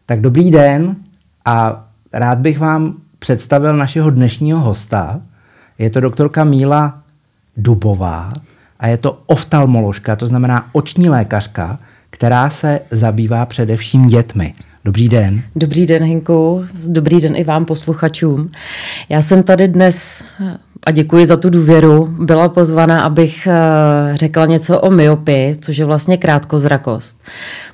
Tak dobrý den a rád bych vám představil našeho dnešního hosta. Je to doktorka Míla Dubová a je to oftalmoložka, to znamená oční lékařka, která se zabývá především dětmi. Dobrý den. Dobrý den, Hinku. Dobrý den i vám, posluchačům. Já jsem tady dnes, a děkuji za tu důvěru, byla pozvaná, abych řekla něco o myopii, což je vlastně krátkozrakost.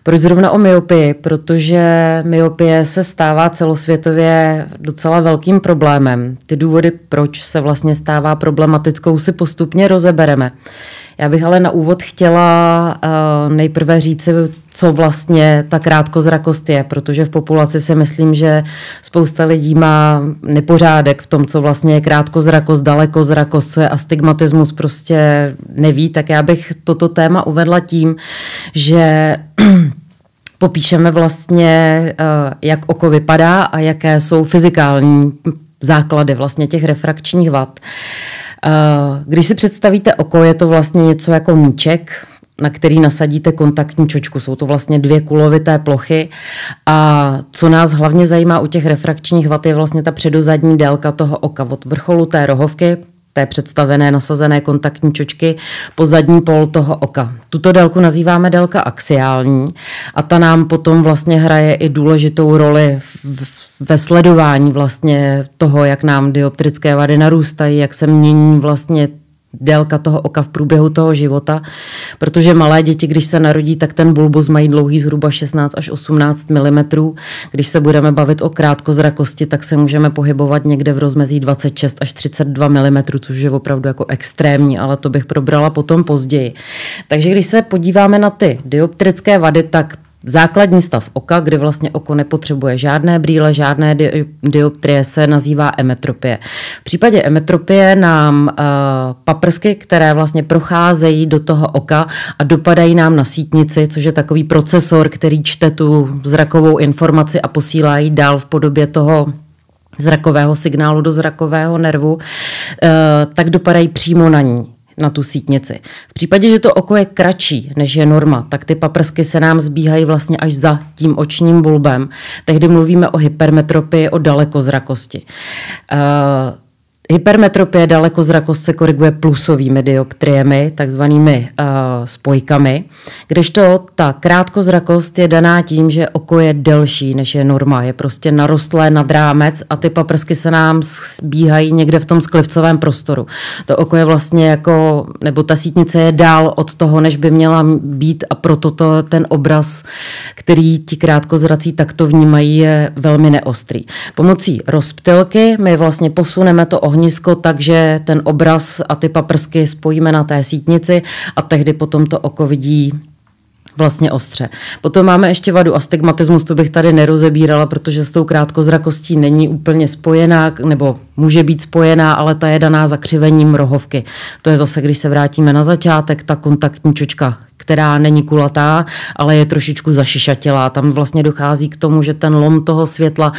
Proč zrovna o myopii? Protože myopie se stává celosvětově docela velkým problémem. Ty důvody, proč se vlastně stává problematickou, si postupně rozebereme. Já bych ale na úvod chtěla nejprve říci, co vlastně ta krátkozrakost je, protože v populaci si myslím, že spousta lidí má nepořádek v tom, co vlastně je krátkozrakost, dalekozrakost, co je astigmatismus, prostě neví. Tak já bych toto téma uvedla tím, že popíšeme vlastně, jak oko vypadá a jaké jsou fyzikální základy vlastně těch refrakčních vad. Když si představíte oko, je to vlastně něco jako míček, na který nasadíte kontaktní čočku. Jsou to vlastně dvě kulovité plochy a co nás hlavně zajímá u těch refrakčních vad je vlastně ta předozadní délka toho oka od vrcholu té rohovky, té představené nasazené kontaktní čočky po zadní pól toho oka. Tuto délku nazýváme délka axiální a ta nám potom vlastně hraje i důležitou roli ve sledování vlastně toho, jak nám dioptrické vady narůstají, jak se mění vlastně délka toho oka v průběhu toho života, protože malé děti, když se narodí, tak ten bulbus mají dlouhý zhruba 16 až 18 mm. Když se budeme bavit o krátkozrakosti, tak se můžeme pohybovat někde v rozmezí 26 až 32 mm, což je opravdu jako extrémní, ale to bych probrala potom později. Takže když se podíváme na ty dioptrické vady, tak základní stav oka, kdy vlastně oko nepotřebuje žádné brýle, žádné dioptrie, se nazývá emetropie. V případě emetropie nám paprsky, které vlastně procházejí do toho oka a dopadají nám na sítnici, což je takový procesor, který čte tu zrakovou informaci a posílá ji dál v podobě toho zrakového signálu do zrakového nervu, tak dopadají přímo na ní, na tu sítnici. V případě, že to oko je kratší, než je norma, tak ty paprsky se nám zbíhají vlastně až za tím očním bulbem. Tehdy mluvíme o hypermetropii, o dalekozrakosti. Hypermetropie, dalekozrakost se koriguje plusovými dioptriemi, takzvanými spojkami, kdežto ta krátkozrakost je daná tím, že oko je delší, než je norma, je prostě narostlé nad rámec a ty paprsky se nám zbíhají někde v tom sklivcovém prostoru. To oko je vlastně jako, nebo ta sítnice je dál od toho, než by měla být a proto ten obraz, který ti krátkozrací takto vnímají, je velmi neostrý. Pomocí rozptylky my vlastně posuneme to ohnisko, takže ten obraz a ty paprsky spojíme na té sítnici a tehdy potom to oko vidí vlastně ostře. Potom máme ještě vadu astigmatismus, to bych tady nerozebírala, protože s tou krátkozrakostí není úplně spojená, nebo může být spojená, ale ta je daná zakřivením rohovky. To je zase, když se vrátíme na začátek, ta kontaktní čočka, která není kulatá, ale je trošičku zašišatělá. Tam vlastně dochází k tomu, že ten lom toho světla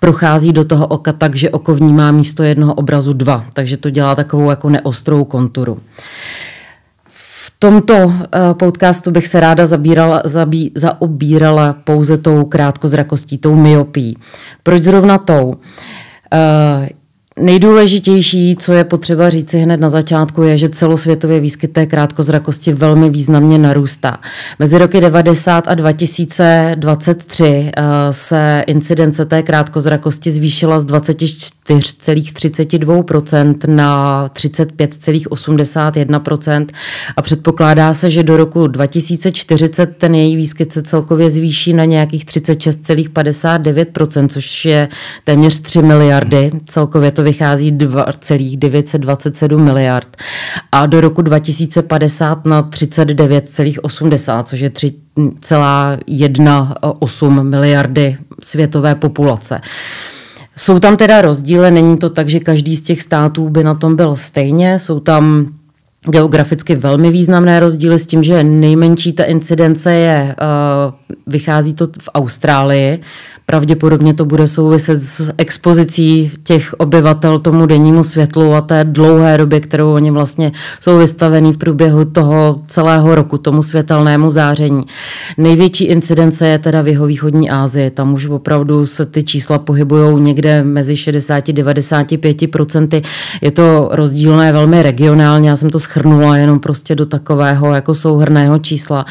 prochází do toho oka tak, že oko vnímá místo jednoho obrazu dva, takže to dělá takovou jako neostrou konturu. V tomto podcastu bych se ráda zaobírala pouze tou krátkozrakostí, tou myopií. Proč zrovna tou? Nejdůležitější, co je potřeba říci hned na začátku, je, že celosvětově výskyt té krátkozrakosti velmi významně narůstá. Mezi roky 90 a 2023 se incidence té krátkozrakosti zvýšila z 24,32% na 35,81% a předpokládá se, že do roku 2040 ten její výskyt se celkově zvýší na nějakých 36,59%, což je téměř 3 miliardy. Celkově to vychází 2,927 miliard a do roku 2050 na 39,80, což je 3,18 miliardy světové populace. Jsou tam teda rozdíly, není to tak, že každý z těch států by na tom byl stejně, jsou tam geograficky velmi významné rozdíly s tím, že nejmenší ta incidence vychází to v Austrálii. Pravděpodobně to bude souviset s expozicí těch obyvatel tomu dennímu světlu a té dlouhé době, kterou oni vlastně jsou vystavení v průběhu toho celého roku, tomu světelnému záření. Největší incidence je teda v jihovýchodní Asii. Tam už opravdu se ty čísla pohybují někde mezi 60-95%. Je to rozdílné velmi regionálně. Já jsem to shrnula jenom prostě do takového jako souhrnného čísla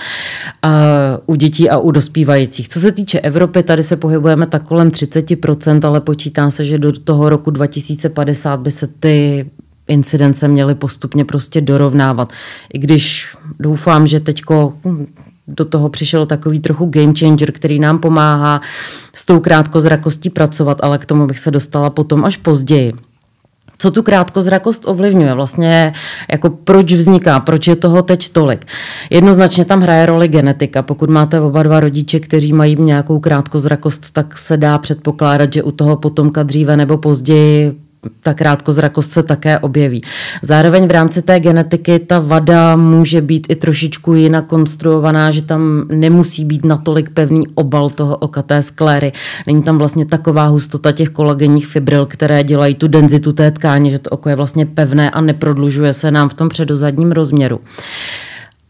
u dětí a u dospívajících. Co se týče Evropy, tady se pohybujeme tak kolem 30%, ale počítá se, že do toho roku 2050 by se ty incidence měly postupně prostě dorovnávat. I když doufám, že teďko do toho přišel takový trochu game changer, který nám pomáhá s tou krátkozrakostí pracovat, ale k tomu bych se dostala potom až později. Co tu krátkozrakost ovlivňuje? Vlastně jako proč vzniká, proč je toho teď tolik? Jednoznačně tam hraje roli genetika. Pokud máte oba dva rodiče, kteří mají nějakou krátkozrakost, tak se dá předpokládat, že u toho potomka dříve nebo později ta krátkozrakost se také objeví. Zároveň v rámci té genetiky ta vada může být i trošičku jinak konstruovaná, že tam nemusí být natolik pevný obal toho oka, té skléry. Není tam vlastně taková hustota těch kolagenních fibril, které dělají tu denzitu té tkáně, že to oko je vlastně pevné a neprodlužuje se nám v tom předozadním rozměru.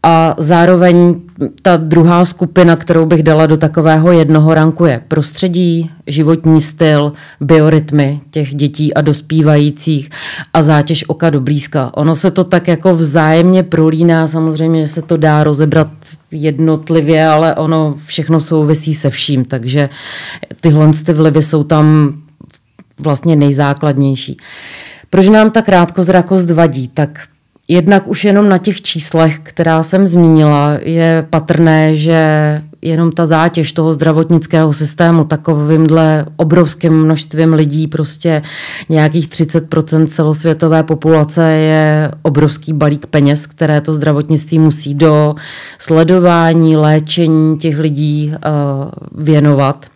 A zároveň ta druhá skupina, kterou bych dala do takového jednoho ranku, je prostředí, životní styl, biorytmy těch dětí a dospívajících a zátěž oka do blízka. Ono se to tak jako vzájemně prolíná, samozřejmě, že se to dá rozebrat jednotlivě, ale ono všechno souvisí se vším, takže tyhle vlivy jsou tam vlastně nejzákladnější. Proč nám ta krátkozrakost vadí? Tak jednak už jenom na těch číslech, která jsem zmínila, je patrné, že jenom ta zátěž toho zdravotnického systému takovýmhle obrovským množstvím lidí, prostě nějakých 30% celosvětové populace je obrovský balík peněz, které to zdravotnictví musí do sledování, léčení těch lidí věnovat.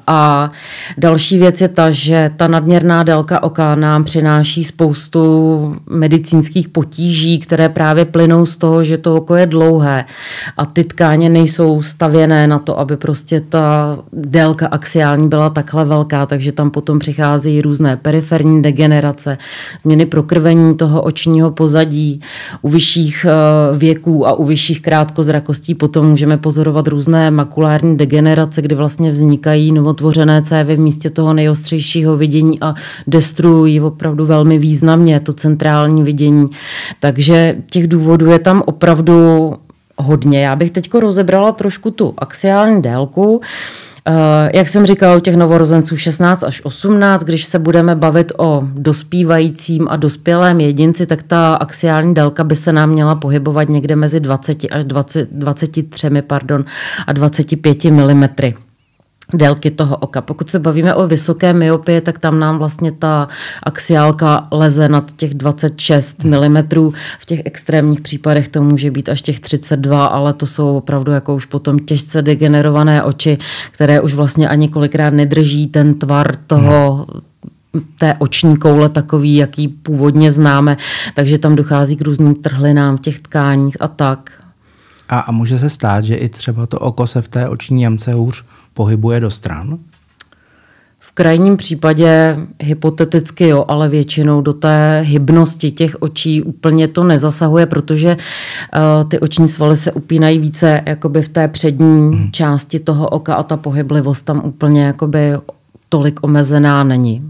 A další věc je ta, že ta nadměrná délka oka nám přináší spoustu medicínských potíží, které právě plynou z toho, že to oko je dlouhé a ty tkáně nejsou stavěné na to, aby prostě ta délka axiální byla takhle velká, takže tam potom přicházejí různé periferní degenerace, změny prokrvení toho očního pozadí. U vyšších věků a u vyšších krátkozrakostí potom můžeme pozorovat různé makulární degenerace, kdy vlastně vznikají novotvořené cévy v místě toho nejostřejšího vidění a destruují opravdu velmi významně to centrální vidění. Takže těch důvodů je tam opravdu hodně. Já bych teďko rozebrala trošku tu axiální délku. Jak jsem říkala, u těch novorozenců 16 až 18, když se budeme bavit o dospívajícím a dospělém jedinci, tak ta axiální délka by se nám měla pohybovat někde mezi 20 až 23 a 25 mm. Délky toho oka. Pokud se bavíme o vysoké myopii, tak tam nám vlastně ta axiálka leze nad těch 26 mm. V těch extrémních případech to může být až těch 32, ale to jsou opravdu jako už potom těžce degenerované oči, které už vlastně ani kolikrát nedrží ten tvar toho té oční koule takový, jaký původně známe, takže tam dochází k různým trhlinám v těch tkáních a tak. A může se stát, že i třeba to oko se v té oční jamce hůř pohybuje do stran? V krajním případě hypoteticky jo, ale většinou do té hybnosti těch očí úplně to nezasahuje, protože ty oční svaly se upínají více jakoby v té přední části toho oka a ta pohyblivost tam úplně jakoby tolik omezená není.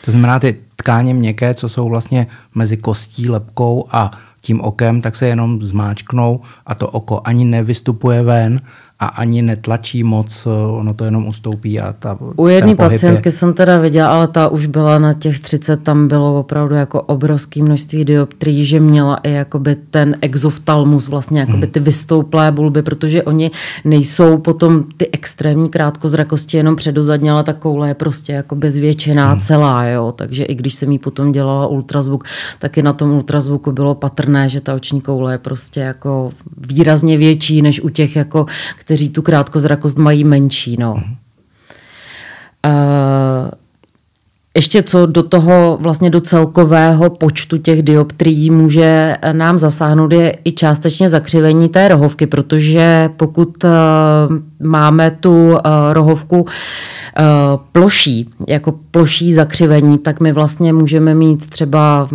To znamená, ty tkáně měkké, co jsou vlastně mezi kostí, lebkou a tím okem, tak se jenom zmáčknou a to oko ani nevystupuje ven a ani netlačí moc, ono to jenom ustoupí a u jedné pacientky jsem teda viděla, ale ta už byla na těch 30, tam bylo opravdu jako obrovské množství dioptrií, že měla i jakoby ten exoftalmus, vlastně jakoby ty vystouplé bulby, protože oni nejsou potom ty extrémní krátkozrakosti jenom předozadně, ale ta koule je prostě jakoby zvětšená celá, jo, takže i když jsem jí potom dělala ultrazvuk, taky na tom ultrazvuku bylo patrné, že ta oční koule je prostě jako výrazně větší než u těch, jako, kteří tu krátkozrakost mají menší. No. Ještě co do toho vlastně do celkového počtu těch dioptrií může nám zasáhnout je i částečně zakřivení té rohovky, protože pokud máme tu rohovku ploší, jako ploší zakřivení, tak my vlastně můžeme mít třeba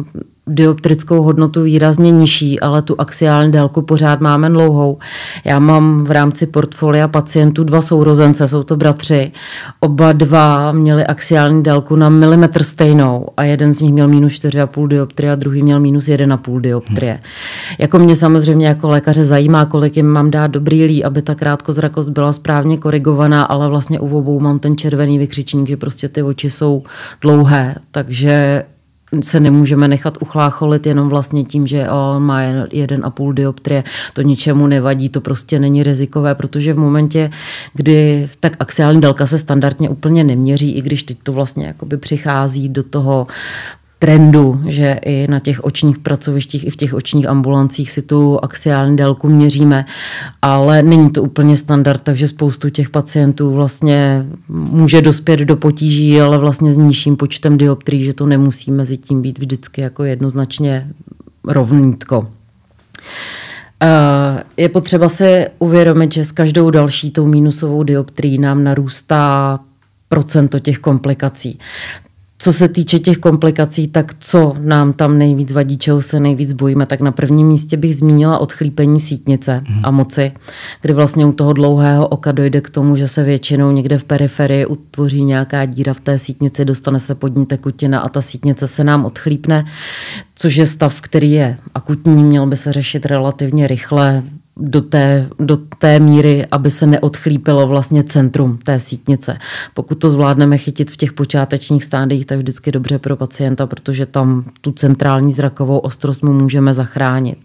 dioptrickou hodnotu výrazně nižší, ale tu axiální délku pořád máme dlouhou. Já mám v rámci portfolia pacientů 2 sourozence, jsou to bratři. Oba 2 měli axiální délku na milimetr stejnou a jeden z nich měl minus 4,5 dioptrie a druhý měl minus 1,5 dioptrie. Jako mě samozřejmě jako lékaře zajímá, kolik jim mám dát do brýlí, aby ta krátkozrakost byla správně korigovaná, ale vlastně u obou mám ten červený vykřičník, že prostě ty oči jsou dlouhé, takže se nemůžeme nechat uchlácholit jenom vlastně tím, že on má 1,5 dioptrie, to ničemu nevadí, to prostě není rizikové, protože v momentě, kdy tak axiální délka se standardně úplně neměří, i když teď to vlastně jakoby přichází do toho trendu, že i na těch očních pracovištích, i v těch očních ambulancích si tu axiální délku měříme, ale není to úplně standard, takže spoustu těch pacientů vlastně může dospět do potíží, ale vlastně s nižším počtem dioptrií, že to nemusí mezi tím být vždycky jako jednoznačně rovnítko. Je potřeba si uvědomit, že s každou další tou minusovou dioptrií nám narůstá procento těch komplikací. Co se týče těch komplikací, tak co nám tam nejvíc vadí, čeho se nejvíc bojíme, tak na prvním místě bych zmínila odchlípení sítnice a moci, kdy vlastně u toho dlouhého oka dojde k tomu, že se většinou někde v periferii utvoří nějaká díra v té sítnici, dostane se pod ní tekutina a ta sítnice se nám odchlípne, což je stav, který je akutní, měl by se řešit relativně rychle, do té míry, aby se neodchlípilo vlastně centrum té sítnice. Pokud to zvládneme chytit v těch počátečních stádiích, tak vždycky dobře pro pacienta, protože tam tu centrální zrakovou ostrost mu můžeme zachránit.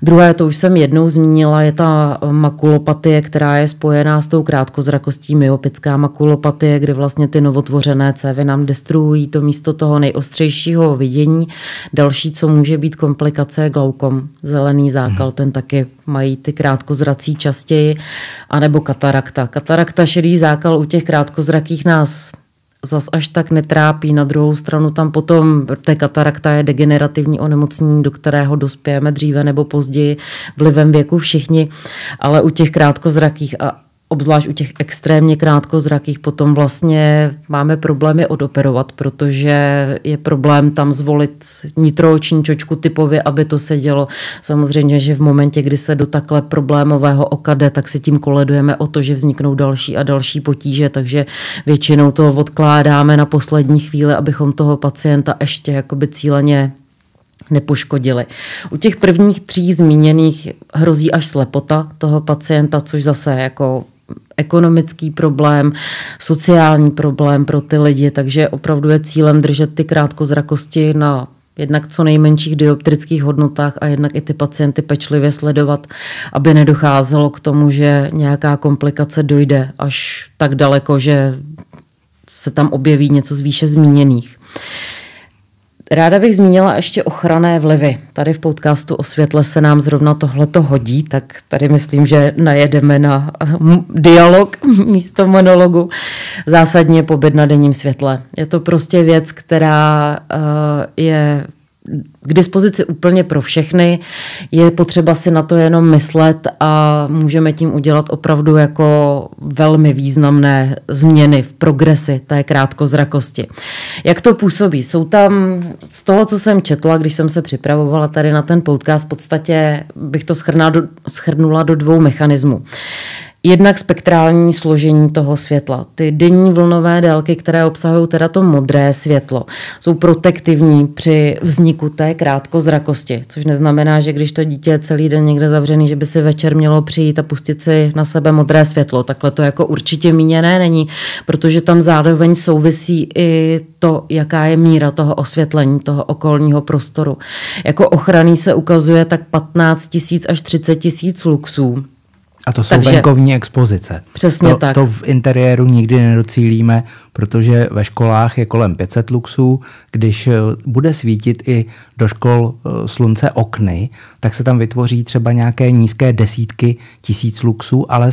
Druhé, to už jsem jednou zmínila, je ta makulopatie, která je spojená s tou krátkozrakostí, myopická makulopatie, kdy vlastně ty novotvořené cévy nám destruují to místo toho nejostřejšího vidění. Další, co může být komplikace, je glaukom, zelený zákal, ten taky mají ty krátkozrací častěji, anebo katarakta. Katarakta, šedý zákal u těch krátkozrakých nás zas až tak netrápí. Na druhou stranu tam potom té katarakta je degenerativní onemocnění, do kterého dospějeme dříve nebo později vlivem věku všichni, ale u těch krátkozrakých a obzvlášť u těch extrémně krátkozrakých potom vlastně máme problémy odoperovat, protože je problém tam zvolit nitrooční čočku typově, aby to sedělo. Samozřejmě, že v momentě, kdy se do takhle problémového oka jde, tak si tím koledujeme o to, že vzniknou další a další potíže, takže většinou to odkládáme na poslední chvíli, abychom toho pacienta ještě jakoby cíleně nepoškodili. U těch prvních 3 zmíněných hrozí až slepota toho pacienta, což zase jako ekonomický problém, sociální problém pro ty lidi, takže opravdu je cílem držet ty krátkozrakosti na jednak co nejmenších dioptrických hodnotách a jednak i ty pacienty pečlivě sledovat, aby nedocházelo k tomu, že nějaká komplikace dojde až tak daleko, že se tam objeví něco z výše zmíněných. Ráda bych zmínila ještě ochranné vlivy. Tady v podcastu o světle se nám zrovna tohleto hodí, tak tady myslím, že najedeme na dialog místo monologu. Zásadně pobyt na denním světle. Je to prostě věc, která je k dispozici úplně pro všechny. Je potřeba si na to jenom myslet a můžeme tím udělat opravdu jako velmi významné změny v progresi té krátkozrakosti. Jak to působí? Jsou tam, z toho, co jsem četla, když jsem se připravovala tady na ten podcast, v podstatě bych to shrnula do 2 mechanismů. Jednak spektrální složení toho světla. Ty denní vlnové délky, které obsahují teda to modré světlo, jsou protektivní při vzniku té krátkozrakosti, což neznamená, že když to dítě je celý den někde zavřený, že by si večer mělo přijít a pustit si na sebe modré světlo. Takhle to jako určitě míněné není, protože tam zároveň souvisí i to, jaká je míra toho osvětlení, toho okolního prostoru. Jako ochranný se ukazuje tak 15 000 až 30 000 luxů. A to jsou venkovní expozice. Přesně tak. To v interiéru nikdy nedocílíme, protože ve školách je kolem 500 luxů. Když bude svítit i do škol slunce okny, tak se tam vytvoří třeba nějaké nízké desítky tisíc luxů, ale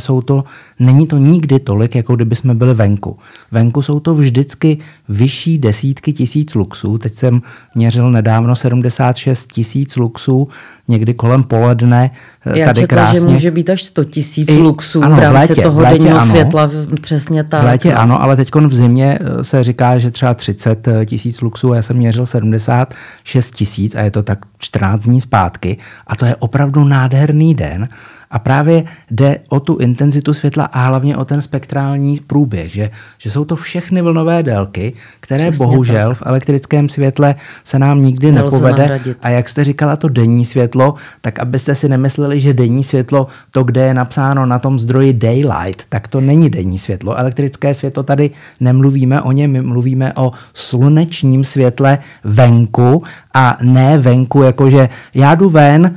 není to nikdy tolik, jako kdyby jsme byli venku. Venku jsou to vždycky vyšší desítky tisíc luxů. Teď jsem měřil nedávno 76 tisíc luxů, někdy kolem poledne. Já tady četla, krásně. Že může být až 100 tisíc luxů ano, v rámci toho denního ano. světla. Přesně tak. V létě ano, ale teď v zimě se říká, že třeba 30 tisíc luxů, já jsem měřil 76 tisíc a je to tak 14 dní zpátky a to je opravdu nádherný den a právě jde o tu intenzitu světla a hlavně o ten spektrální průběh, že jsou to všechny vlnové délky, které přesně bohužel tak. V elektrickém světle se nám nikdy nepovede nahradit. A jak jste říkala to denní světlo, tak abyste si nemysleli, že denní světlo, to, kde je napsáno na tom zdroji daylight, tak to není denní světlo. Elektrické světlo tady nemluvíme o něm, my mluvíme o slunečním světle venku a ne venku, jakože já jdu ven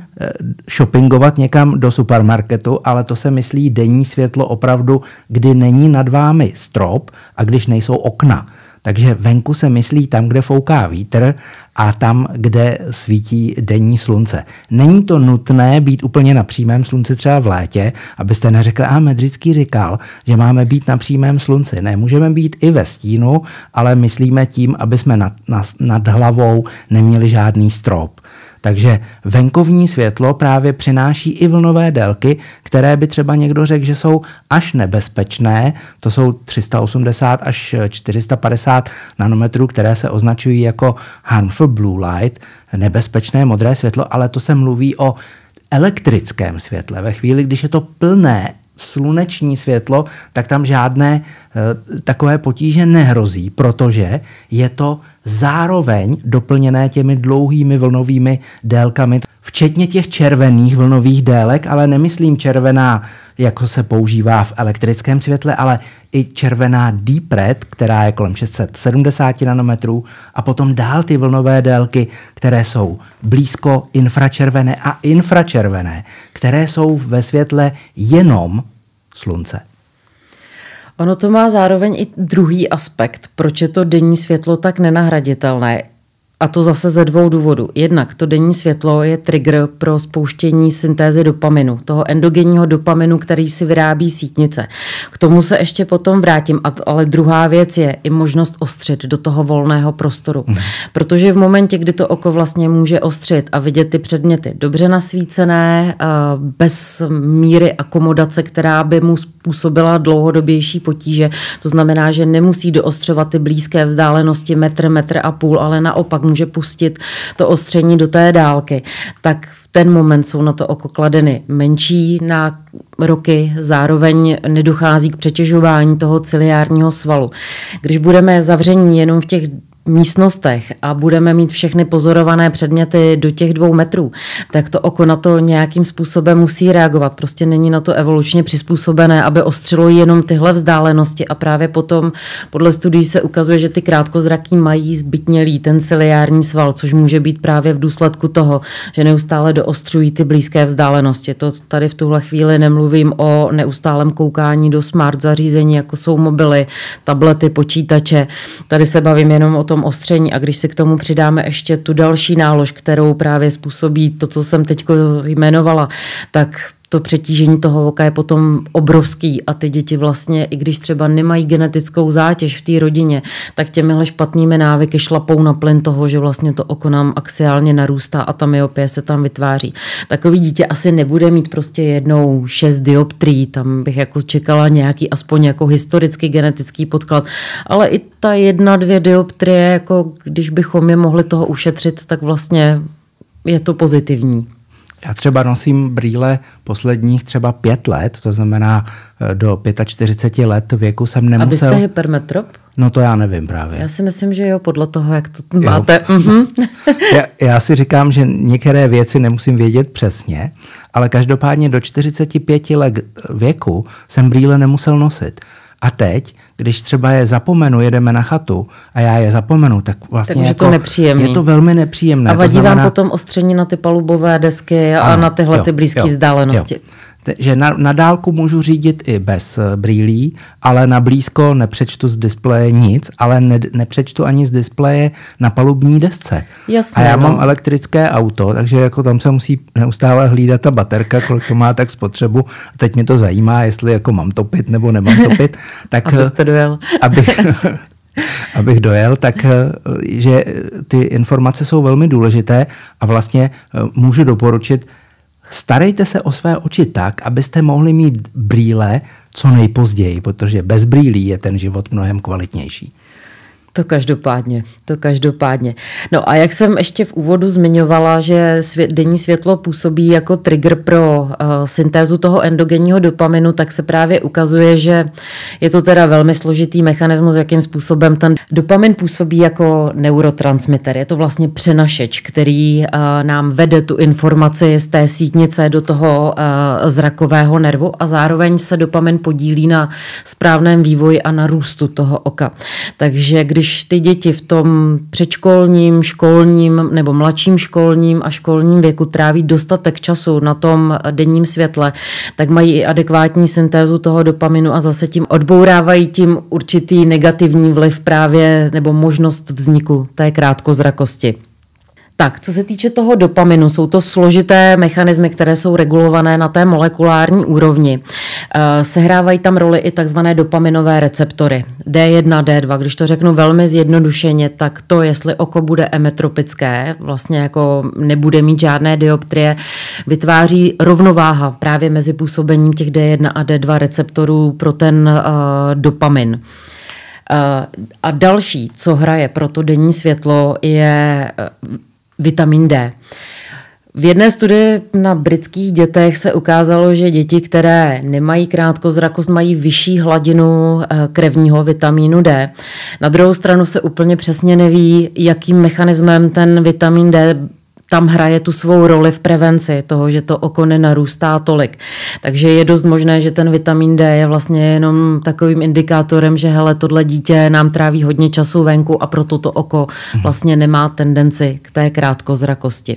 shoppingovat někam do supermarketu, ale to se myslí denní světlo opravdu, kdy není nad vámi strop a když nejsou okna. Takže venku se myslí tam, kde fouká vítr a tam, kde svítí denní slunce. Není to nutné být úplně na přímém slunci třeba v létě, abyste neřekli, Medřický říkal, že máme být na přímém slunci. Ne, můžeme být i ve stínu, ale myslíme tím, aby jsme nad hlavou neměli žádný strop. Takže venkovní světlo právě přináší i vlnové délky, které by třeba někdo řekl, že jsou až nebezpečné. To jsou 380 až 450 nanometrů, které se označují jako harmful blue light, nebezpečné modré světlo, ale to se mluví o elektrickém světle. Ve chvíli, když je to plné sluneční světlo, tak tam žádné takové potíže nehrozí, protože je to zároveň doplněné těmi dlouhými vlnovými délkami, včetně těch červených vlnových délek, ale nemyslím červená, jako se používá v elektrickém světle, ale i červená deep red, která je kolem 670 nanometrů a potom dál ty vlnové délky, které jsou blízko infračervené a infračervené, které jsou ve světle jenom slunce. Ono to má zároveň i druhý aspekt, proč je to denní světlo tak nenahraditelné. A to zase ze dvou důvodů. Jednak to denní světlo je trigger pro spouštění syntézy dopaminu, toho endogenního dopaminu, který si vyrábí sítnice. K tomu se ještě potom vrátím, ale druhá věc je i možnost ostřit do toho volného prostoru. Protože v momentě, kdy to oko vlastně může ostřit a vidět ty předměty dobře nasvícené, bez míry akomodace, která by mu způsobila dlouhodobější potíže, to znamená, že nemusí doostřovat ty blízké vzdálenosti metr a půl, ale naopak může pustit to ostření do té dálky, tak v ten moment jsou na to oko kladeny menší nároky, zároveň nedochází k přetěžování toho ciliárního svalu. Když budeme zavření jenom v těch místnostech a budeme mít všechny pozorované předměty do těch 2 metrů, tak to oko na to nějakým způsobem musí reagovat. Prostě není na to evolučně přizpůsobené, aby ostřilo jenom tyhle vzdálenosti a právě potom podle studií se ukazuje, že ty krátkozraký mají zbytnělý ten ciliární sval, což může být právě v důsledku toho, že neustále doostřují ty blízké vzdálenosti. To tady v tuhle chvíli nemluvím o neustálém koukání do smart zařízení, jako jsou mobily, tablety, počítače. Tady se bavím jenom o tom ostření a když si k tomu přidáme ještě tu další nálož, kterou právě způsobí to, co jsem teď jmenovala, tak to přetížení toho oka je potom obrovský a ty děti vlastně, i když třeba nemají genetickou zátěž v té rodině, tak těmihle špatnými návyky šlapou na plyn toho, že vlastně to oko nám axiálně narůstá a ta myopie se tam vytváří. Takový dítě asi nebude mít prostě jednou 6 dioptrií, tam bych jako čekala nějaký aspoň jako historický genetický podklad, ale i ta 1-2 dioptrie, jako když bychom je mohli toho ušetřit, tak vlastně je to pozitivní. Já třeba nosím brýle posledních třeba 5 let, to znamená do 45 let věku jsem nemusel... A vy jste hypermetrop? No to já nevím právě. Já si myslím, že jo, podle toho, jak to máte. Já si říkám, že některé věci nemusím vědět přesně, ale každopádně do 45 let věku jsem brýle nemusel nosit. A teď, když třeba je zapomenu, jedeme na chatu a já je zapomenu, tak vlastně takže jako, to nepříjemný. Je to velmi nepříjemné. A vadí vám potom ostření na ty palubové desky a na tyhle ty blízké vzdálenosti. Jo. že na dálku můžu řídit i bez brýlí, ale na blízko nepřečtu z displeje nic, ale nepřečtu ani z displeje na palubní desce. Jasně, a já mám elektrické auto, takže jako tam se musí neustále hlídat ta baterka, kolik to má tak spotřebu. A teď mě to zajímá, jestli jako mám topit nebo nemám topit. Tak, abyste dojel. Abych dojel, tak že ty informace jsou velmi důležité a vlastně můžu doporučit, starejte se o své oči tak, abyste mohli mít brýle co nejpozději, protože bez brýlí je ten život mnohem kvalitnější. To každopádně. No a jak jsem ještě v úvodu zmiňovala, že denní světlo působí jako trigger pro syntézu toho endogenního dopaminu, tak se právě ukazuje, že je to teda velmi složitý mechanismus, jakým způsobem ten dopamin působí jako neurotransmitter. Je to vlastně přenašeč, který nám vede tu informaci z té sítnice do toho zrakového nervu a zároveň se dopamin podílí na správném vývoji a na růstu toho oka. Takže když ty děti v tom předškolním, školním nebo mladším školním a školním věku tráví dostatek času na tom denním světle, tak mají i adekvátní syntézu toho dopaminu a zase tím odbourávají tím určitý negativní vliv právě nebo možnost vzniku té krátkozrakosti. Tak, co se týče toho dopaminu, jsou to složité mechanismy, které jsou regulované na té molekulární úrovni. Sehrávají tam roli i takzvané dopaminové receptory. D1, D2, když to řeknu velmi zjednodušeně, tak to, jestli oko bude emetropické, vlastně jako nebude mít žádné dioptrie, vytváří rovnováha právě mezi působením těch D1 a D2 receptorů pro ten dopamin. A další, co hraje pro to denní světlo, je vitamin D. V jedné studii na britských dětech se ukázalo, že děti, které nemají krátkozrakost, mají vyšší hladinu krevního vitamínu D. Na druhou stranu se úplně přesně neví, jakým mechanismem ten vitamin D tam hraje tu svou roli v prevenci toho, že to oko nenarůstá tolik. Takže je dost možné, že ten vitamin D je vlastně jenom takovým indikátorem, že hele, tohle dítě nám tráví hodně času venku a proto to oko vlastně nemá tendenci k té krátkozrakosti.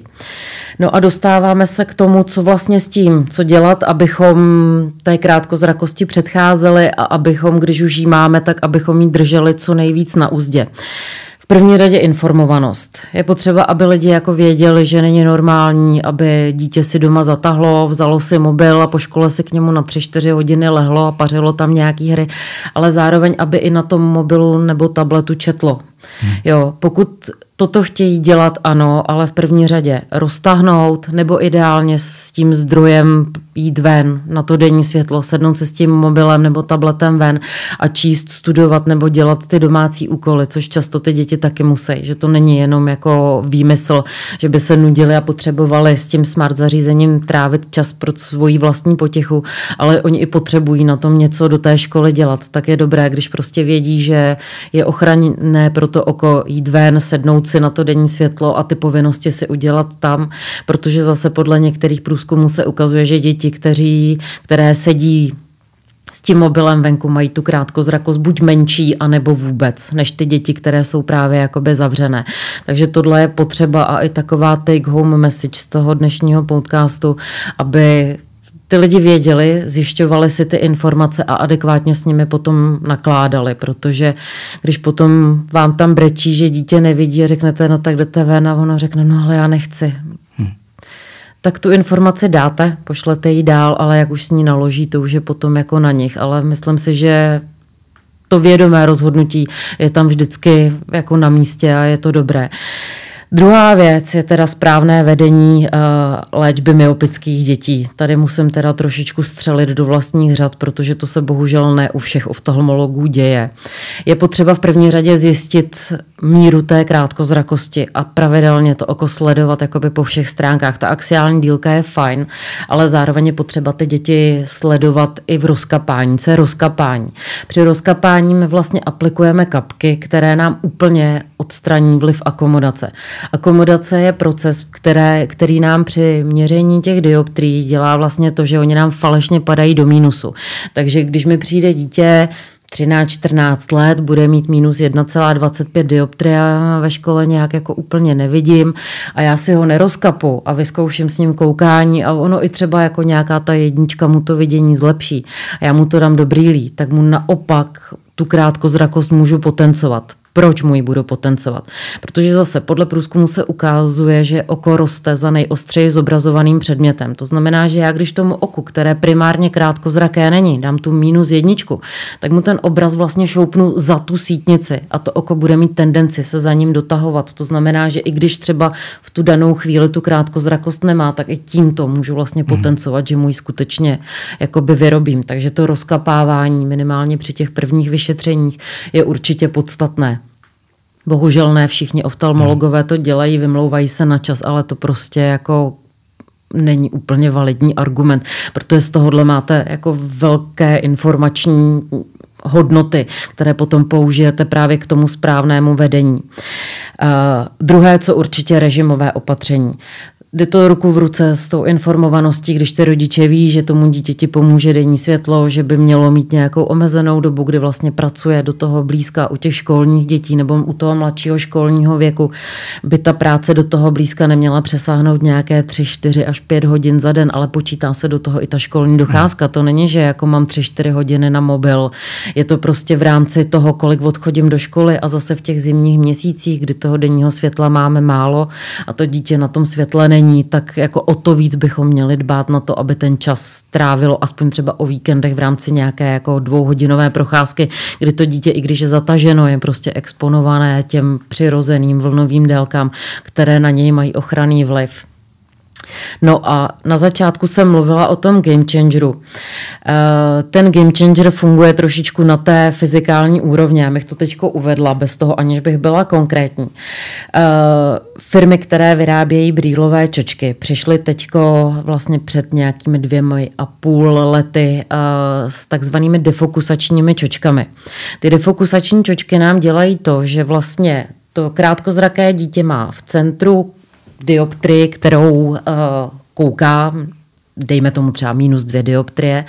No a dostáváme se k tomu, co vlastně s tím, co dělat, abychom té krátkozrakosti předcházeli a abychom, když už jí máme, tak abychom ji drželi co nejvíc na uzdě. V první řadě informovanost. Je potřeba, aby lidi jako věděli, že není normální, aby dítě si doma zatahlo, vzalo si mobil a po škole si k němu na 3-4 hodiny lehlo a pařilo tam nějaký hry, ale zároveň, aby i na tom mobilu nebo tabletu četlo. Jo, pokud toto chtějí dělat, ano, ale v první řadě roztáhnout nebo ideálně s tím zdrojem jít ven na to denní světlo, sednout si s tím mobilem nebo tabletem ven a číst, studovat nebo dělat ty domácí úkoly, což často ty děti taky musí, že to není jenom jako výmysl, že by se nudili a potřebovali s tím smart zařízením trávit čas pro svoji vlastní potěchu, ale oni i potřebují na tom něco do té školy dělat. Tak je dobré, když prostě vědí, že je ochranné pro to oko jít ven, sednout si na to denní světlo a ty povinnosti si udělat tam, protože zase podle některých průzkumů se ukazuje, že děti, které sedí s tím mobilem venku, mají tu krátkozrakost buď menší, anebo vůbec, než ty děti, které jsou právě jakoby zavřené. Takže tohle je potřeba a i taková take home message z toho dnešního podcastu, aby ty lidi věděli, zjišťovali si ty informace a adekvátně s nimi potom nakládali, protože když potom vám tam brečí, že dítě nevidí a řeknete, no tak jdete ven a ono řekne, no ale já nechci. Tak tu informaci dáte, pošlete ji dál, ale jak už s ní naloží, to už je potom jako na nich. Ale myslím si, že to vědomé rozhodnutí je tam vždycky jako na místě a je to dobré. Druhá věc je teda správné vedení léčby myopických dětí. Tady musím teda trošičku střelit do vlastních řad, protože to se bohužel ne u všech oftalmologů děje. Je potřeba v první řadě zjistit míru té krátkozrakosti a pravidelně to oko sledovat jakoby po všech stránkách. Ta axiální dílka je fajn, ale zároveň je potřeba ty děti sledovat i v rozkapání. Co je rozkapání? Při rozkapání my vlastně aplikujeme kapky, které nám úplně odstraní vliv akomodace. Akomodace je proces, který nám při měření těch dioptrií dělá vlastně to, že oni nám falešně padají do mínusu. Takže když mi přijde dítě 13-14 let, bude mít minus 1,25 dioptria, ve škole nějak jako úplně nevidím a já si ho nerozkapu a vyzkouším s ním koukání a ono i třeba jako nějaká ta jednička mu to vidění zlepší a já mu to dám do brýlí, tak mu naopak tu krátkozrakost můžu potencovat. Proč mu ji budu potencovat? Protože zase podle průzkumu se ukazuje, že oko roste za nejostřeji zobrazovaným předmětem. To znamená, že já když tomu oku, které primárně krátkozraké není, dám tu -1, tak mu ten obraz vlastně šoupnu za tu sítnici a to oko bude mít tendenci se za ním dotahovat. To znamená, že i když třeba v tu danou chvíli tu krátkozrakost nemá, tak i tímto můžu vlastně potencovat, že mu ji skutečně jakoby vyrobím. Takže to rozkapávání minimálně při těch prvních vyšetřeních je určitě podstatné. Bohužel ne všichni oftalmologové to dělají, vymlouvají se na čas, ale to prostě jako není úplně validní argument, protože z tohohle máte jako velké informační hodnoty, které potom použijete právě k tomu správnému vedení. Druhé, co určitě režimové opatření. Jde to ruku v ruce s tou informovaností, když ty rodiče ví, že tomu dítěti pomůže denní světlo, že by mělo mít nějakou omezenou dobu, kdy vlastně pracuje do toho blízka u těch školních dětí nebo u toho mladšího školního věku, by ta práce do toho blízka neměla přesáhnout nějaké 3, 4 až 5 hodin za den, ale počítá se do toho i ta školní docházka. To není, že jako mám 3-4 hodiny na mobil. Je to prostě v rámci toho, kolik odchodím do školy a zase v těch zimních měsících, kdy toho denního světla máme málo a to dítě na tom světle není, tak jako o to víc bychom měli dbát na to, aby ten čas trávilo aspoň třeba o víkendech v rámci nějaké jako 2hodinové procházky, kdy to dítě, i když je zataženo, je prostě exponované těm přirozeným vlnovým délkám, které na něj mají ochranný vliv. No a na začátku jsem mluvila o tom game changeru. Ten game changer funguje trošičku na té fyzikální úrovni. Já bych to teďko uvedla bez toho, aniž bych byla konkrétní. Firmy, které vyrábějí brýlové čočky, přišly teďko vlastně před nějakými 2,5 lety s takzvanými defokusačními čočkami. Ty defokusační čočky nám dělají to, že vlastně to krátkozraké dítě má v centru dioptrii, kterou kouká, dejme tomu třeba -2 dioptrie,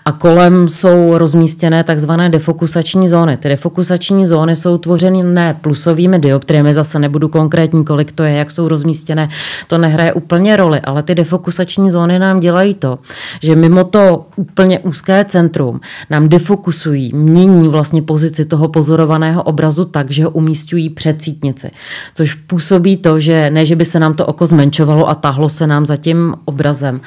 a kolem jsou rozmístěné takzvané defokusační zóny. Ty defokusační zóny jsou tvořené plusovými dioptriemi, zase nebudu konkrétní, kolik to je, jak jsou rozmístěné, to nehraje úplně roli, ale ty defokusační zóny nám dělají to, že mimo to úplně úzké centrum nám defokusují, mění vlastně pozici toho pozorovaného obrazu tak, že ho umísťují před sítnici, což působí to, že ne, že by se nám to oko zmenšovalo a táhlo se nám za tím obrazem,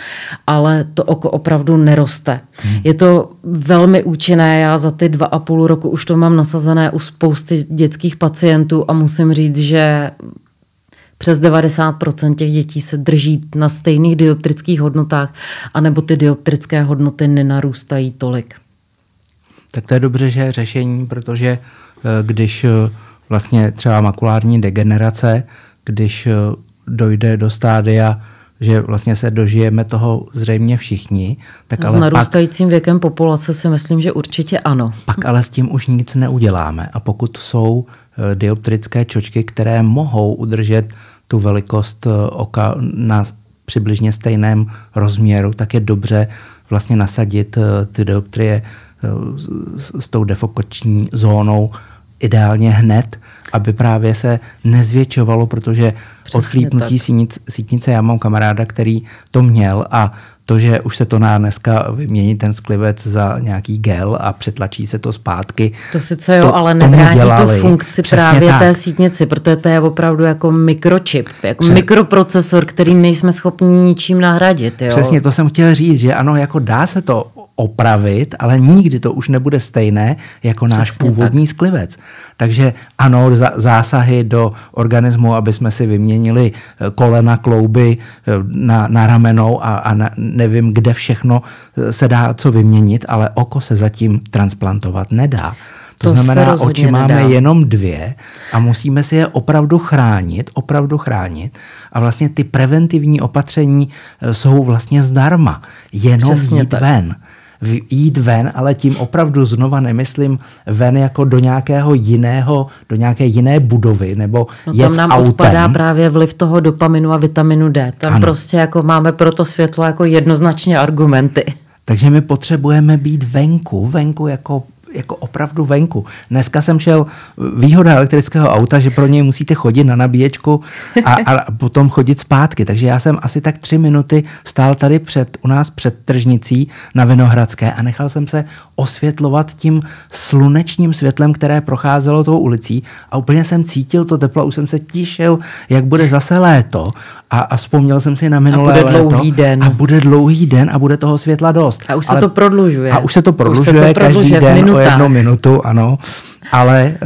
ale to oko opravdu neroste. Je to velmi účinné, já za ty 2,5 roku už to mám nasazené u spousty dětských pacientů a musím říct, že přes 90% těch dětí se drží na stejných dioptrických hodnotách, anebo ty dioptrické hodnoty nenarůstají tolik. Tak to je dobře, že je řešení, protože když vlastně třeba makulární degenerace, když dojde do stádia, že vlastně se dožijeme toho zřejmě všichni. Tak s narůstajícím věkem populace si myslím, že určitě ano. Pak ale s tím už nic neuděláme. A pokud jsou dioptrické čočky, které mohou udržet tu velikost oka na přibližně stejném rozměru, tak je dobře vlastně nasadit ty dioptrie s tou defokační zónou ideálně hned, aby právě se nezvětšovalo, protože odchlípnutí sítnice, já mám kamaráda, který to měl a to, že už se to dá dneska vyměnit ten sklivec za nějaký gel a přetlačí se to zpátky. To sice jo, ale nebrání to funkci právě té sítnici, protože to je opravdu jako mikročip, jako mikroprocesor, který nejsme schopni ničím nahradit. Jo? Přesně, to jsem chtěl říct, že ano, jako dá se to opravit, ale nikdy to už nebude stejné jako náš původní sklivec. Takže ano, zásahy do organismu, aby jsme si vyměnili kolena, klouby na ramenou a nevím, kde všechno se dá co vyměnit, ale oko se zatím transplantovat nedá. To znamená, oči máme jenom 2 a musíme si je opravdu chránit. A vlastně ty preventivní opatření jsou vlastně zdarma. Jenom jít ven, ale tím opravdu znova nemyslím ven jako do nějaké jiné budovy nebo jet s autem. Tam nám odpadá právě vliv toho dopaminu a vitaminu D. Tam prostě jako máme pro to světlo jako jednoznačně argumenty. Takže my potřebujeme být venku jako jako opravdu venku. Dneska jsem šel, výhoda elektrického auta, že pro něj musíte chodit na nabíječku a potom chodit zpátky. Takže já jsem asi tak 3 minuty stál tady u nás před tržnicí na Vinohradské a nechal jsem se osvětlovat tím slunečním světlem, které procházelo tou ulicí a úplně jsem cítil to teplo, už jsem se těšil, jak bude zase léto a vzpomněl jsem si na minulé léto. A bude dlouhý den. A bude dlouhý den a bude toho světla dost. A už se to prodlužuje. A už se to prodlužuje každý den o 1 minutu, ano. Ale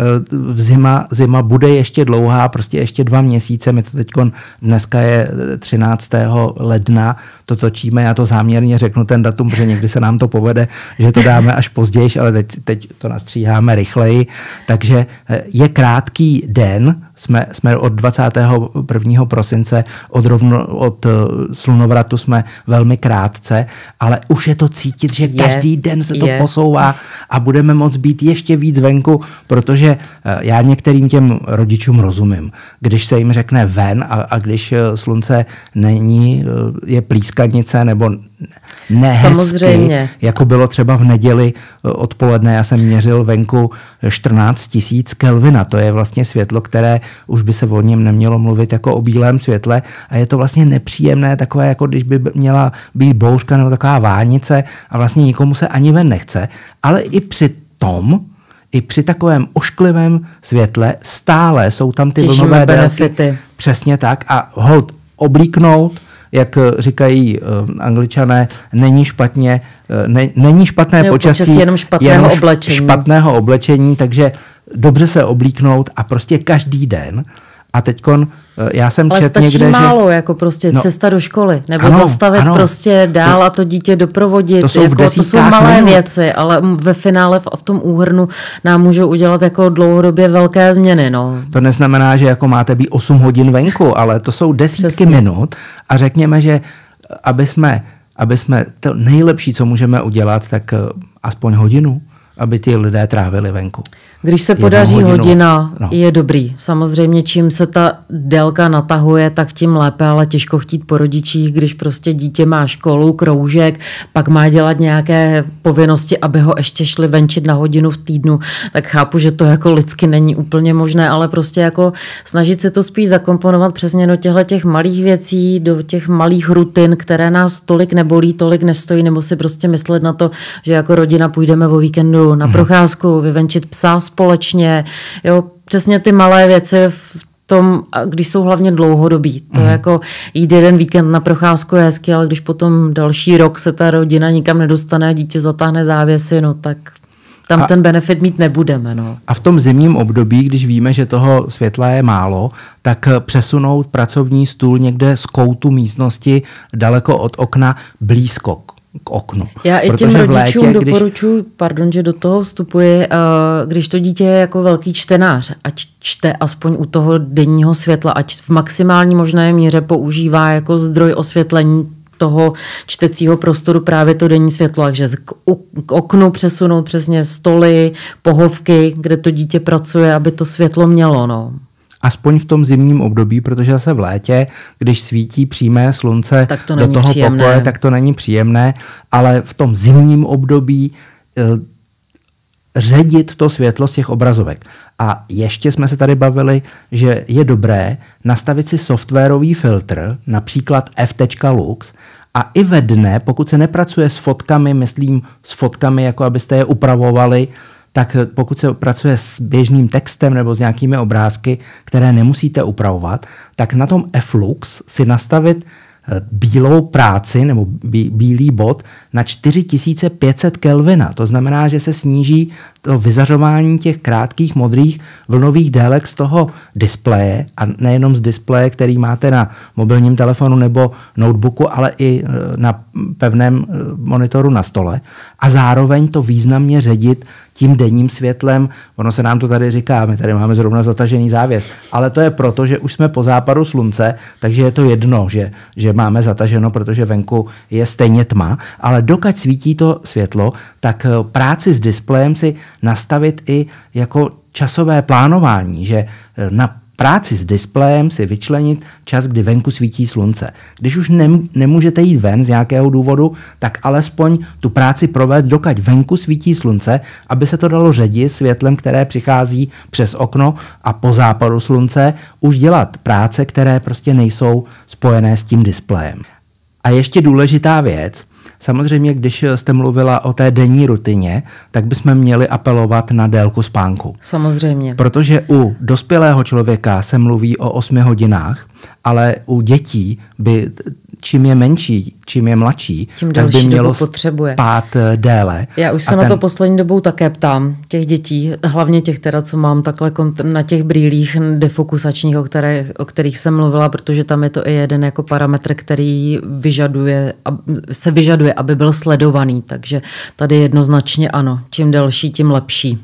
zima bude ještě dlouhá, prostě ještě 2 měsíce. My to teďkon, dneska je 13. ledna, to točíme, já to záměrně řeknu ten datum, protože někdy se nám to povede, že to dáme až později, ale teď to nastříháme rychleji. Takže je krátký den, jsme od 21. prosince, od slunovratu jsme velmi krátce, ale už je to cítit, že každý den se to posouvá a budeme moct být ještě víc venku, protože já některým těm rodičům rozumím. Když se jim řekne ven a když slunce není, je plískanice nebo nehezky, samozřejmě. Jako bylo třeba v neděli odpoledne, já jsem měřil venku 14 000 Kelvina. To je vlastně světlo, které už by se o něm nemělo mluvit jako o bílém světle a je to vlastně nepříjemné, takové jako když by měla být bouřka nebo taková vánice a vlastně nikomu se ani ven nechce. Ale i při takovém ošklivém světle stále jsou tam ty vlnové délky. Přesně tak a hold oblíknout, jak říkají Angličané, není špatné počasí, jenom špatného oblečení, takže dobře se oblíknout a prostě každý den. A teďkon já jsem četl někde, že... Ale stačí málo, jako prostě cesta do školy, nebo zastavit prostě dál a to dítě doprovodit. To jsou, to jsou malé věci, ale ve finále v tom úhrnu nám můžou udělat jako dlouhodobě velké změny. No. To neznamená, že jako máte být 8 hodin venku, ale to jsou desítky minut a řekněme, že aby jsme to nejlepší, co můžeme udělat, tak aspoň hodinu, aby ty lidé trávili venku. Když se podaří hodina, je dobrý. Samozřejmě, čím se ta délka natahuje, tak tím lépe, ale těžko chtít po rodičích, když prostě dítě má školu, kroužek, pak má dělat nějaké povinnosti, aby ho ještě šli venčit na hodinu v týdnu, tak chápu, že to jako lidsky není úplně možné, ale prostě jako snažit se to spíš zakomponovat přesně do těch malých věcí, do těch malých rutin, které nás tolik nebolí, tolik nestojí, nebo si prostě myslet na to, že jako rodina půjdeme o víkendu na procházku, vyvenčit psa společně, jo, přesně ty malé věci v tom, když jsou hlavně dlouhodobí. To jako jít jeden víkend na procházku je hezky, ale když potom další rok se ta rodina nikam nedostane a dítě zatáhne závěsy, no tak tam ten benefit mít nebudeme. No. A v tom zimním období, když víme, že toho světla je málo, tak přesunout pracovní stůl někde z koutu místnosti daleko od okna blízko k oknu. Já i těm rodičům doporučuji, že do toho vstupuji, když to dítě je jako velký čtenář, ať čte aspoň u toho denního světla, ať v maximální možné míře používá jako zdroj osvětlení toho čtecího prostoru právě to denní světlo, takže k oknu přesunout přesně stoly, pohovky, kde to dítě pracuje, aby to světlo mělo. No. Aspoň v tom zimním období, protože zase v létě, když svítí přímé slunce do toho pokoje, tak to není příjemné, ale v tom zimním období ředit to světlo z těch obrazovek. A ještě jsme se tady bavili, že je dobré nastavit si softwarový filtr, například f.lux, a i ve dne, pokud se nepracuje s fotkami, myslím s fotkami, jako abyste je upravovali, tak pokud se pracuje s běžným textem nebo s nějakými obrázky, které nemusíte upravovat, tak na tom Flux si nastavit bílou práci nebo bílý bod na 4500 Kelvina. To znamená, že se sníží to vyzařování těch krátkých modrých vlnových délek z toho displeje a nejenom z displeje, který máte na mobilním telefonu nebo notebooku, ale i na pevném monitoru na stole. A zároveň to významně ředit tím denním světlem. Ono se nám to tady říká, my tady máme zrovna zatažený závěs, ale to je proto, že už jsme po západu slunce, takže je to jedno, že máme zataženo, protože venku je stejně tma, ale dokud svítí to světlo, tak práci s displejem si nastavit i jako časové plánování, že na práci s displejem si vyčlenit čas, kdy venku svítí slunce. Když už nemůžete jít ven z nějakého důvodu, tak alespoň tu práci provést, dokud venku svítí slunce, aby se to dalo ředit světlem, které přichází přes okno, a po západu slunce už dělat práce, které prostě nejsou spojené s tím displejem. A ještě důležitá věc, samozřejmě, když jste mluvila o té denní rutině, tak bychom měli apelovat na délku spánku. Samozřejmě. Protože u dospělého člověka se mluví o 8 hodinách, ale u dětí by, čím je menší, čím je mladší, tak by mělo spát déle. Já už se na to poslední dobou také ptám těch dětí, hlavně těch teda, co mám takhle na těch brýlích defokusačních, o kterých jsem mluvila, protože tam je to i jeden jako parametr, který se vyžaduje, aby byl sledovaný. Takže tady jednoznačně ano, čím delší, tím lepší.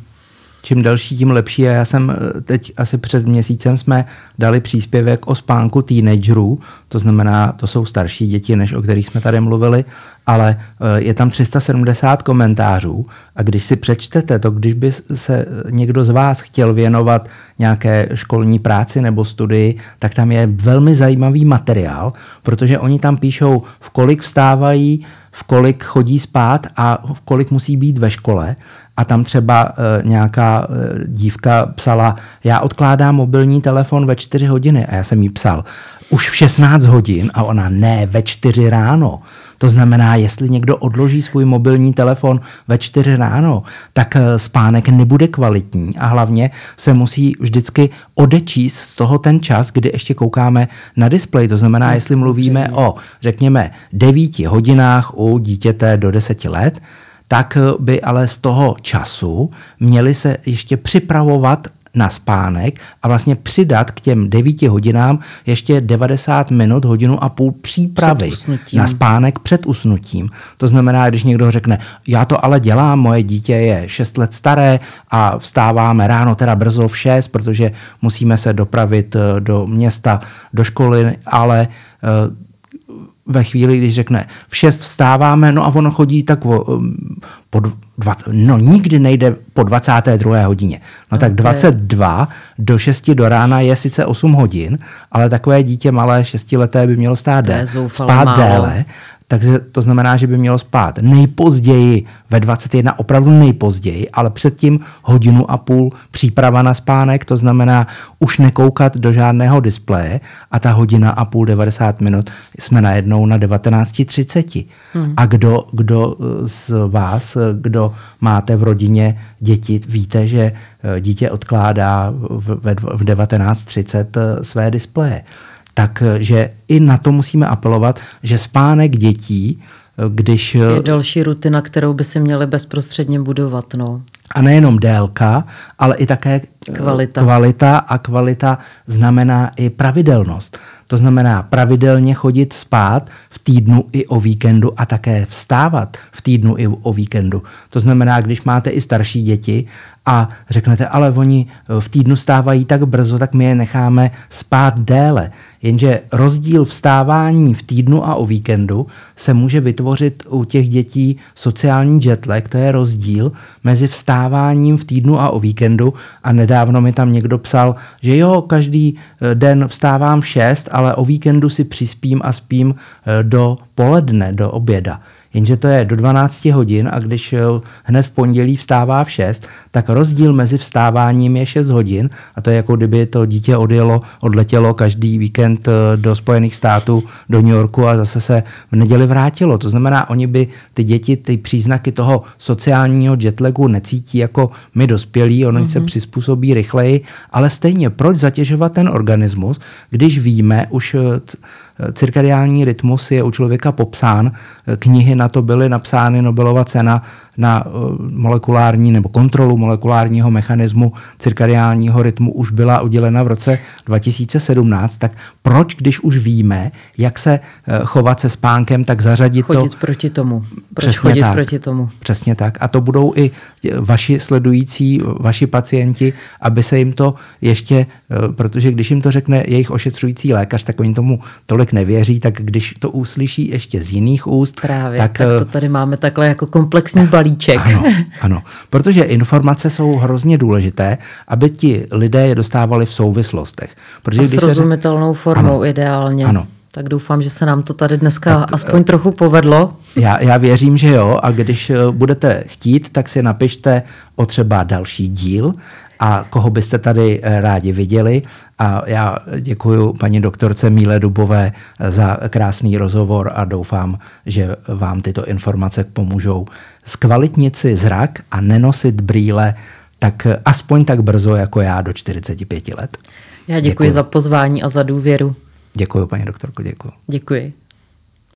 Čím delší, tím lepší. A já jsem teď asi před měsícem jsme dali příspěvek o spánku teenagerů, to znamená, to jsou starší děti, než o kterých jsme tady mluvili, ale je tam 370 komentářů a když si přečtete to, když by se někdo z vás chtěl věnovat nějaké školní práci nebo studii, tak tam je velmi zajímavý materiál, protože oni tam píšou, v kolik vstávají, v kolik chodí spát a v kolik musí být ve škole. A tam třeba nějaká dívka psala, já odkládám mobilní telefon ve 4 hodiny. A já jsem jí psal, už v 16 hodin, a ona ne, ve 4 ráno. To znamená, jestli někdo odloží svůj mobilní telefon ve 4 ráno, tak spánek nebude kvalitní a hlavně se musí vždycky odečíst z toho ten čas, kdy ještě koukáme na displej. To znamená, jestli mluvíme o, řekněme, 9 hodinách u dítěte do 10 let, tak by ale z toho času měli se ještě připravovat na spánek a vlastně přidat k těm 9 hodinám ještě 90 minut, hodinu a půl přípravy na spánek před usnutím. To znamená, když někdo řekne, já to ale dělám, moje dítě je 6 let staré a vstáváme ráno teda brzo v 6, protože musíme se dopravit do města, do školy, ale ve chvíli, když řekne v 6 vstáváme, no a ono chodí tak nikdy nejde po 22. hodině. No tak 22 do 6 do rána je sice 8 hodin, ale takové dítě malé 6leté by mělo spát déle. Takže to znamená, že by mělo spát nejpozději ve 21, opravdu nejpozději, ale předtím 1,5 hodiny příprava na spánek, to znamená už nekoukat do žádného displeje a ta 1,5 hodiny 90 minut jsme najednou na 19:30. A kdo z vás, kdo máte v rodině děti, víte, že dítě odkládá v 19:30 své displeje. Takže i na to musíme apelovat, že spánek dětí, když... Je další rutina, kterou by si měli bezprostředně budovat. No. A nejenom délka, ale i také kvalita. A kvalita znamená i pravidelnost. To znamená pravidelně chodit spát v týdnu i o víkendu a také vstávat v týdnu i o víkendu. To znamená, když máte i starší děti a řeknete, ale oni v týdnu vstávají tak brzo, tak my je necháme spát déle. Jenže rozdíl vstávání v týdnu a o víkendu se může vytvořit u těch dětí sociální jetlag, to je rozdíl mezi vstáváním v týdnu a o víkendu a nedávno mi tam někdo psal, že jo, každý den vstávám v 6, ale o víkendu si přispím a spím do poledne, do oběda. Jenže to je do 12 hodin a když hned v pondělí vstává v 6, tak rozdíl mezi vstáváním je 6 hodin a to je jako kdyby to dítě odletělo každý víkend do Spojených států, do New Yorku a zase se v neděli vrátilo. To znamená, oni by ty děti, ty příznaky toho sociálního jetlagu necítí jako my dospělí, oni se přizpůsobí rychleji, ale stejně proč zatěžovat ten organismus, když víme, už cirkadiální rytmus je u člověka popsán, knihy na to byly napsány, Nobelova cena na molekulární nebo kontrolu molekulárního mechanismu cirkadiálního rytmu už byla udělena v roce 2017, tak proč, když už víme, jak se chovat se spánkem, tak zařadit chodit proti tomu. Proč chodit proti tomu? Přesně tak. A to budou i vaši sledující, vaši pacienti, aby se jim to ještě, protože když jim to řekne jejich ošetřující lékař, tak oni tomu tolik nevěří, tak když to uslyší ještě z jiných úst, Tak to tady máme takhle jako komplexní balíček. Ano, protože informace jsou hrozně důležité, aby ti lidé je dostávali v souvislostech. Protože a srozumitelnou formou ideálně. Ano. Tak doufám, že se nám to tady dneska aspoň trochu povedlo. Já věřím, že jo, a když budete chtít, tak si napište o třeba další díl a koho byste tady rádi viděli. A já děkuji paní doktorce Míle Dubové za krásný rozhovor a doufám, že vám tyto informace pomůžou zkvalitnit si zrak a nenosit brýle tak aspoň tak brzo jako já do 45 let. Já děkuji za pozvání a za důvěru. Děkuji, paní doktorko, děkuji. Děkuji.